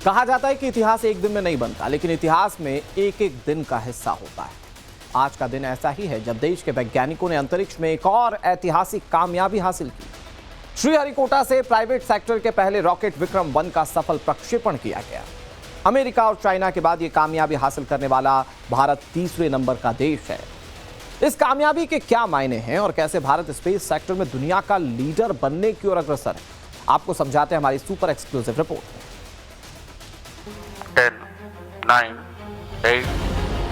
कहा जाता है कि इतिहास एक दिन में नहीं बनता, लेकिन इतिहास में एक एक दिन का हिस्सा होता है। आज का दिन ऐसा ही है जब देश के वैज्ञानिकों ने अंतरिक्ष में एक और ऐतिहासिक कामयाबी हासिल की। श्रीहरिकोटा से प्राइवेट सेक्टर के पहले रॉकेट विक्रम 1 का सफल प्रक्षेपण किया गया। अमेरिका और चाइना के बाद यह कामयाबी हासिल करने वाला भारत तीसरे नंबर का देश है। इस कामयाबी के क्या मायने हैं और कैसे भारत स्पेस सेक्टर में दुनिया का लीडर बनने की ओर अग्रसर है, आपको समझाते हैं हमारी सुपर एक्सक्लूसिव रिपोर्ट में। 10, 9, 8,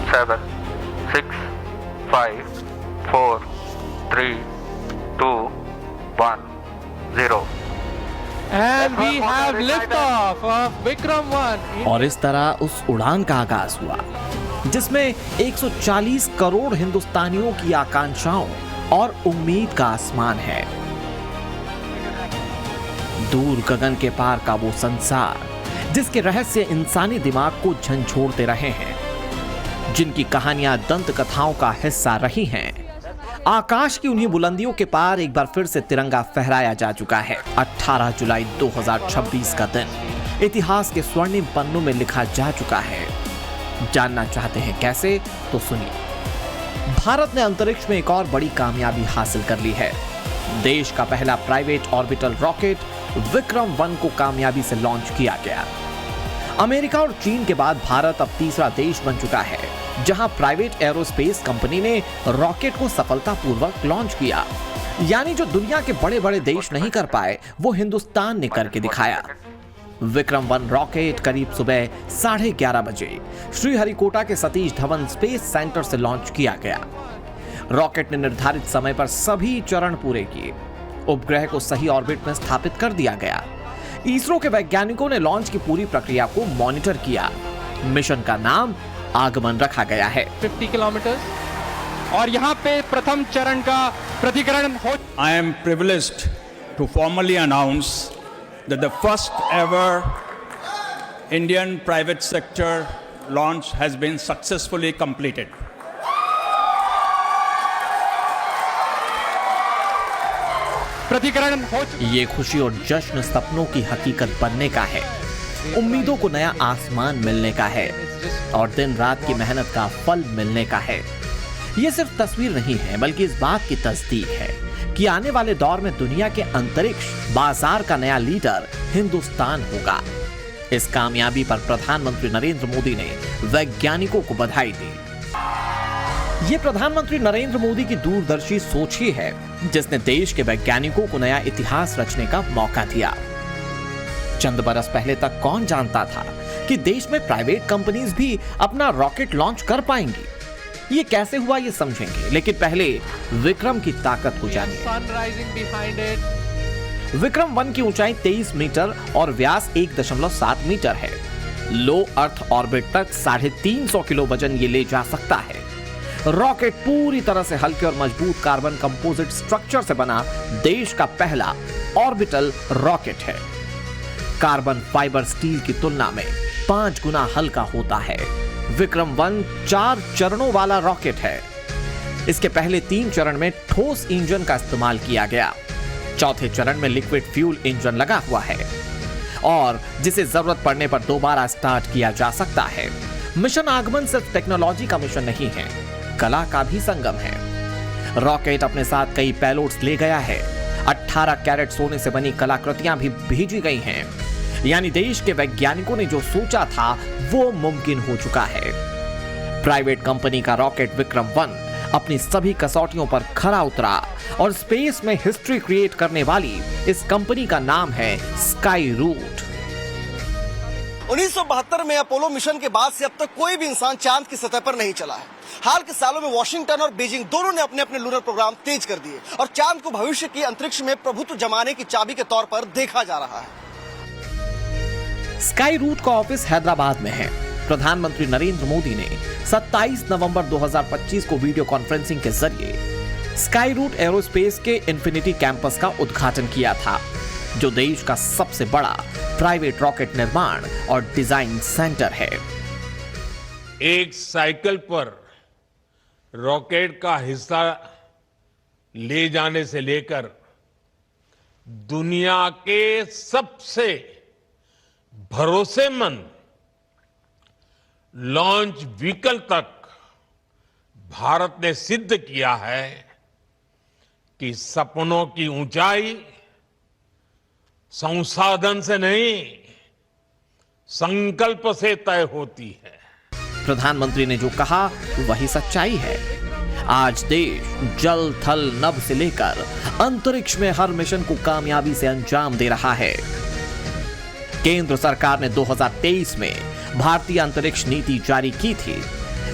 7, 6, 5, 4, 3, 2, 1, 0. And we have liftoff of Vikram 1. और इस तरह उस उड़ान का आगाज हुआ जिसमें 140 करोड़ हिंदुस्तानियों की आकांक्षाओं और उम्मीद का आसमान है। दूर गगन के पार का वो संसार जिसके रहस्य इंसानी दिमाग को झंझोड़ते रहे हैं, जिनकी कहानियां दंत कथाओं का हिस्सा रही हैं। आकाश की उन्हीं बुलंदियों के पार एक बार फिर से तिरंगा फहराया जा चुका है। 18 जुलाई 2026 का दिन इतिहास के स्वर्णिम पन्नों में लिखा जा चुका है। जानना चाहते हैं कैसे? तो सुनिए। भारत ने अंतरिक्ष में एक और बड़ी कामयाबी हासिल कर ली है। देश का पहला प्राइवेट ऑर्बिटल रॉकेट विक्रम 1 को कामयाबी से लॉन्च किया गया। अमेरिका और चीन के बाद भारत अब तीसरा देश बन चुका है जहां प्राइवेट एरोस्पेस कंपनी ने रॉकेट को सफलतापूर्वक लॉन्च किया। यानी जो दुनिया के बड़े बड़े देश नहीं कर पाए वो हिंदुस्तान ने करके दिखाया। विक्रम 1 रॉकेट करीब सुबह 11:30 बजे श्रीहरिकोटा के सतीश धवन स्पेस सेंटर से लॉन्च किया गया। रॉकेट ने निर्धारित समय पर सभी चरण पूरे किए। उपग्रह को सही ऑर्बिट में स्थापित कर दिया गया। इसरो के वैज्ञानिकों ने लॉन्च की पूरी प्रक्रिया को मॉनिटर किया। मिशन का नाम आगमन रखा गया है। 50 किलोमीटर और यहाँ पे प्रथम चरण का प्रतिकरण हो। I am privileged to formally announce that the first ever Indian private sector launch has been successfully completed. प्रतिकरण हो। ये खुशी और जश्न सपनों की हकीकत बनने का है, उम्मीदों को नया आसमान मिलने का है और दिन रात की मेहनत का फल मिलने का है। ये सिर्फ तस्वीर नहीं है बल्कि इस बात की तस्दीक है कि आने वाले दौर में दुनिया के अंतरिक्ष बाजार का नया लीडर हिंदुस्तान होगा। इस कामयाबी पर प्रधानमंत्री नरेंद्र मोदी ने वैज्ञानिकों को बधाई दी। ये प्रधानमंत्री नरेंद्र मोदी की दूरदर्शी सोच ही है जिसने देश के वैज्ञानिकों को नया इतिहास रचने का मौका दिया। चंद बरस पहले तक कौन जानता था कि देश में प्राइवेट कंपनीज भी अपना रॉकेट लॉन्च कर पाएंगी। ये कैसे हुआ ये समझेंगे, लेकिन पहले विक्रम की ताकत को जानिए। विक्रम 1 की ऊंचाई 23 मीटर और व्यास 1.7 मीटर है। लो अर्थ ऑर्बिट तक 350 किलो वजन ये ले जा सकता है। रॉकेट पूरी तरह से हल्के और मजबूत कार्बन कंपोजिट स्ट्रक्चर से बना देश का पहला ऑर्बिटल रॉकेट है। कार्बन फाइबर स्टील की तुलना में 5 गुना हल्का होता है। विक्रम 1 4 चरणों वाला रॉकेट है। इसके पहले 3 चरण में ठोस इंजन का इस्तेमाल किया गया। चौथे चरण में लिक्विड फ्यूल इंजन लगा हुआ है और जिसे जरूरत पड़ने पर दोबारा स्टार्ट किया जा सकता है। मिशन आगमन सिर्फ टेक्नोलॉजी का मिशन नहीं है, कला का भी संगम है। रॉकेट अपने साथ कई पेलोड्स ले गया है। 18 कैरेट सोने से बनी कलाकृतियां भी भेजी गई हैं। यानी देश के वैज्ञानिकों ने जो सोचा था वो मुमकिन हो चुका है। प्राइवेट कंपनी का रॉकेट विक्रम 1 अपनी सभी कसौटियों पर खरा उतरा और स्पेस में हिस्ट्री क्रिएट करने वाली इस कंपनी का नाम है स्काई रूट। 1972 में अपोलो मिशन के बाद से अब तक कोई भी इंसान चांद की सतह पर नहीं चला है। हाल के सालों में वॉशिंगटन और बीजिंग दोनों ने अपने अपने लूनर प्रोग्राम तेज कर दिए और चांद को भविष्य की अंतरिक्ष में प्रभुत्व जमाने की चाबी के तौर पर देखा जा रहा है। स्काई रूट का ऑफिस हैदराबाद में है। प्रधानमंत्री नरेंद्र मोदी ने 27 नवंबर 2025 को वीडियो कॉन्फ्रेंसिंग के जरिए स्काई रूट एरोस्पेस के इन्फिनिटी कैंपस का उद्घाटन किया था, जो देश का सबसे बड़ा प्राइवेट रॉकेट निर्माण और डिजाइन सेंटर है। एक साइकिल पर रॉकेट का हिस्सा ले जाने से लेकर दुनिया के सबसे भरोसेमंद लॉन्च व्हीकल तक भारत ने सिद्ध किया है कि सपनों की ऊंचाई संसाधन से नहीं, संकल्प से तय होती है। प्रधानमंत्री ने जो कहा वही सच्चाई है। आज देश जल, थल, नभ से लेकर अंतरिक्ष में हर मिशन को कामयाबी से अंजाम दे रहा है। केंद्र सरकार ने 2023 में भारतीय अंतरिक्ष नीति जारी की थी।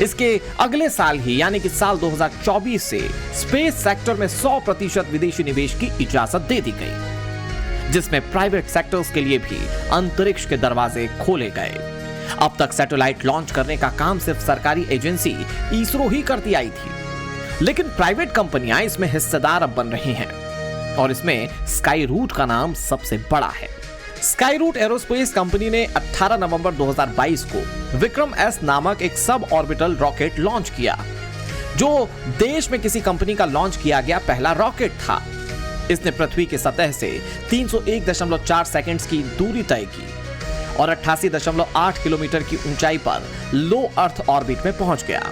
इसके अगले साल ही यानी कि साल 2024 से स्पेस सेक्टर में 100% विदेशी निवेश की इजाजत दे दी गई, जिसमें प्राइवेट सेक्टर्स के लिए भी अंतरिक्ष के दरवाजे खोले गए। अब तक सैटेलाइट लॉन्च करने का काम सिर्फ सरकारी एजेंसी इसरो ही करती आई थी, लेकिन प्राइवेट कंपनियां इसमें हिस्सेदार अब बन रही हैं और इसमें स्काई रूट का नाम सबसे बड़ा है। स्काई रूट एरोस्पेस कंपनी ने 18 नवंबर 2022 को विक्रम एस नामक एक सब ऑर्बिटल रॉकेट लॉन्च किया, जो देश में किसी कंपनी का लॉन्च किया गया पहला रॉकेट था। इसने पृथ्वी की सतह से 301.4 सेकंड्स की दूरी तय की और 88.8 किलोमीटर की ऊंचाई पर लो अर्थ ऑर्बिट में पहुंच गया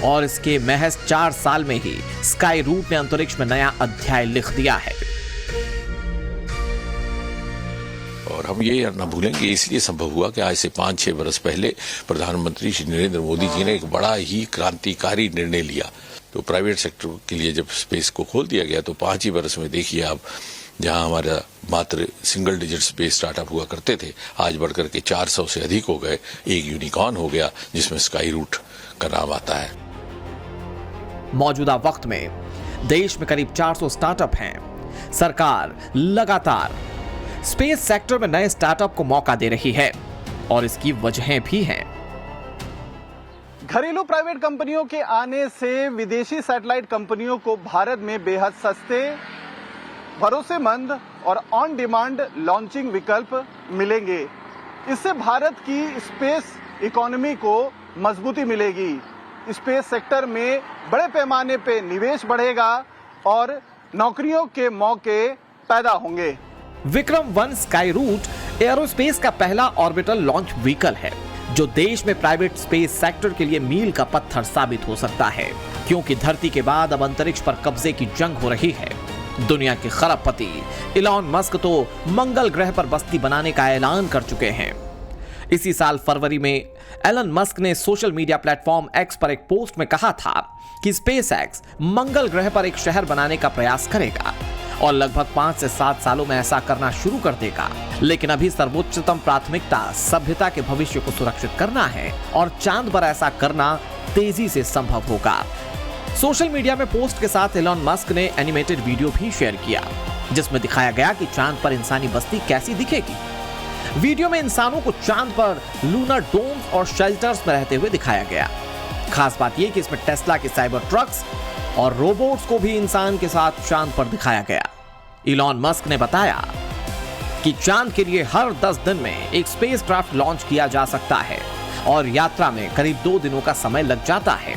और इसके महज 4 साल में ही स्काई रूट ने अंतरिक्ष में नया अध्याय लिख दिया है। और हम ये न भूलेंगे, इसलिए संभव हुआ कि आज से 5-6 वर्ष पहले प्रधानमंत्री श्री नरेंद्र मोदी जी ने एक बड़ा ही क्रांतिकारी निर्णय लिया। तो प्राइवेट सेक्टर के लिए जब स्पेस को खोल दिया गया तो 5 ही वर्ष में देखिए आप, जहां हमारा मात्र सिंगल डिजिट स्पेस स्टार्टअप हुआ करते थे, आज बढ़कर के 400 से अधिक हो गए। एक यूनिकॉर्न हो गया जिसमें स्काई रूट का नाम आता है। मौजूदा वक्त में देश में करीब 400 स्टार्टअप हैं। सरकार लगातार स्पेस सेक्टर में नए स्टार्टअप को मौका दे रही है और इसकी वजहें भी हैं। घरेलू प्राइवेट कंपनियों के आने से विदेशी सैटेलाइट कंपनियों को भारत में बेहद सस्ते, भरोसेमंद और ऑन डिमांड लॉन्चिंग विकल्प मिलेंगे। इससे भारत की स्पेस इकोनॉमी को मजबूती मिलेगी। स्पेस सेक्टर में बड़े पैमाने पे निवेश बढ़ेगा और नौकरियों के मौके पैदा होंगे। विक्रम 1 स्काई रूट एरोस्पेस का पहला ऑर्बिटल लॉन्च व्हीकल है, जो देश में प्राइवेट स्पेस सेक्टर के लिए मील का पत्थर साबित हो सकता है, क्योंकि धरती के बाद अब अंतरिक्ष पर कब्जे की जंग हो रही है। दुनिया के खरबपति इलॉन मस्क तो मंगल ग्रह पर बस्ती बनाने का ऐलान कर चुके हैं। इसी साल फरवरी में एलन मस्क ने सोशल मीडिया प्लेटफॉर्म एक्स पर एक पोस्ट में कहा था कि स्पेस एक्स मंगल ग्रह पर एक शहर बनाने का प्रयास करेगा और लगभग 5 से 7 सालों में ऐसा करना शुरू कर देगा। लेकिन अभी सर्वोच्चतम प्राथमिकता सभ्यता के भविष्य को सुरक्षित करना है और चांद पर ऐसा करना तेजी से संभव होगा। सोशल मीडिया में पोस्ट के साथ एलन मस्क ने एनिमेटेड वीडियो भी शेयर किया, जिसमें दिखाया गया कि चांद पर इंसानी बस्ती कैसी दिखेगी। वीडियो में इंसानों को चांद पर लूनर डोम्स और शेल्टर्स में रहते हुए दिखाया गया। खास बात यह कि इसमें टेस्ला के साइबर ट्रक्स और रोबोट्स को भी इंसान के साथ चांद पर दिखाया गया। इलॉन मस्क ने बताया कि चांद के लिए हर 10 दिन में एक स्पेसक्राफ्ट लॉन्च किया जा सकता है और यात्रा में करीब 2 दिनों का समय लग जाता है।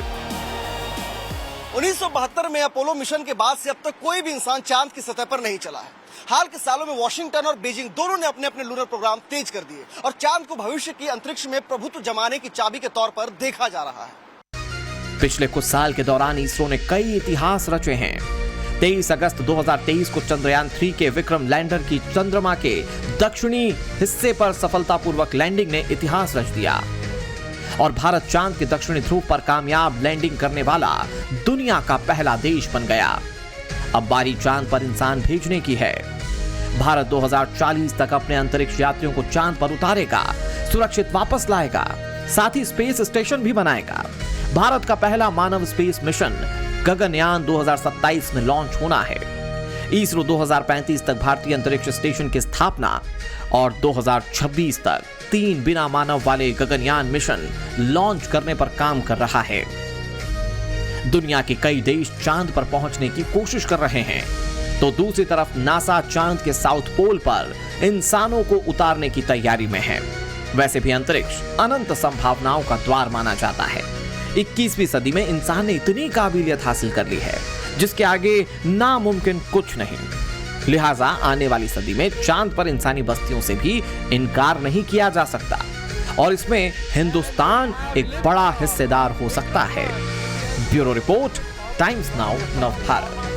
1972 में अपोलो मिशन के बाद से अब तक कोई भी इंसान चांद की सतह पर नहीं चला है। हाल के सालों में वॉशिंगटन और बीजिंग दोनों ने अपने अपने लूनर प्रोग्राम तेज कर दिए और चांद को भविष्य की अंतरिक्ष में प्रभुत्व जमाने की चाबी के तौर पर देखा जा रहा है। पिछले कुछ साल के दौरान इसरो ने कई इतिहास रचे हैं। 23 अगस्त 2023 को चंद्रयान 3 के विक्रम लैंडर की चंद्रमा के दक्षिणी हिस्से पर सफलतापूर्वक लैंडिंग ने इतिहास रच दिया और भारत चांद के दक्षिणी ध्रुव पर कामयाब लैंडिंग करने वाला दुनिया का पहला देश बन गया। अब बारी चांद पर इंसान भेजने की है। भारत 2040 तक अपने अंतरिक्ष यात्रियों को चांद पर उतारेगा, सुरक्षित वापस लाएगा, साथ ही स्पेस स्टेशन भी बनाएगा। भारत का पहला मानव स्पेस मिशन गगनयान 2027 में लॉन्च होना है। इसरो 2035 तक भारतीय अंतरिक्ष स्टेशन की स्थापना और 2026 तक 3 बिना मानव वाले गगनयान मिशन लॉन्च करने पर काम कर रहा है। दुनिया के कई देश चांद पर पहुंचने की कोशिश कर रहे हैं, तो दूसरी तरफ नासा चांद के साउथ पोल पर इंसानों को उतारने की तैयारी में है। वैसे भी अंतरिक्ष अनंत संभावनाओं का द्वार माना जाता है। 21वीं सदी में इंसान ने इतनी काबिलियत हासिल कर ली है जिसके आगे नामुमकिन कुछ नहीं। लिहाजा आने वाली सदी में चांद पर इंसानी बस्तियों से भी इनकार नहीं किया जा सकता और इसमें हिंदुस्तान एक बड़ा हिस्सेदार हो सकता है। ब्यूरो रिपोर्ट, टाइम्स नाउ, नव भारत।